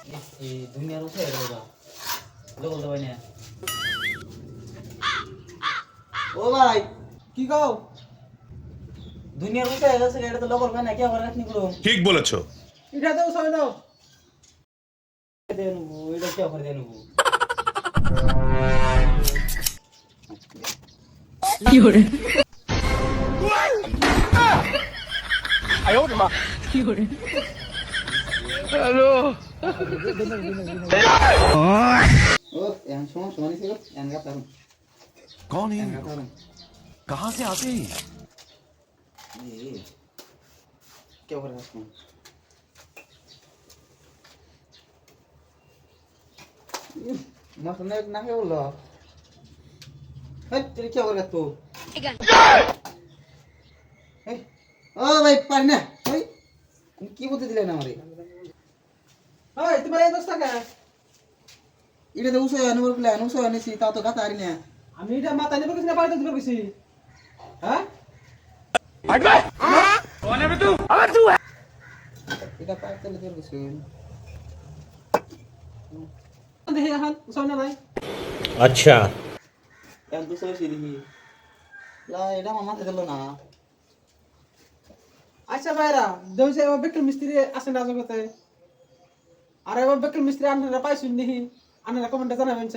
এই দুনিয়ার উঠে গেল লোক বলতে পারি না। ও ভাই কি কও? দুনিয়ার উঠে গেছে এটা তো লোক বলবে না কি আবার রাখনি করুম ঠিক বলেছো। এটা দাও সবাই দাও। দেন এটা কি করে দেন কি hore কি hore ও এন সময় সময় নিছে এন গা তারুম कौन है এন ये গা लोग? তারুম कहाँ से आते हैं? এই কি করে রাখুম মশনে না কে বললো এই তুই কি করে তো এই ও ভাই পারি না ওই কি বলতে দিলে না আমারে ওই তোমার এই দোস্ত কে? এটা তো উসে আনবার প্ল্যান উসে আনেছি তাও তো গাতা আরি না আমি এটা মাথা নিব কিছু না পাইতে দিব কিছু। হ্যাঁ? এটা পাইতে চলে তোর কিছু দেখি এখন সয়না নাই। अच्छा এন তো সই সিরি লা এটা মামা দিল না আচ্ছা ভাইরা দেউছে এবার বেকল মিস্ত্রি আছে না জগতে? আর এবার বেকল মিস্ত্রি আপনারা পাইছেন নাকি? আপনারা কমেন্টে জানাবেন।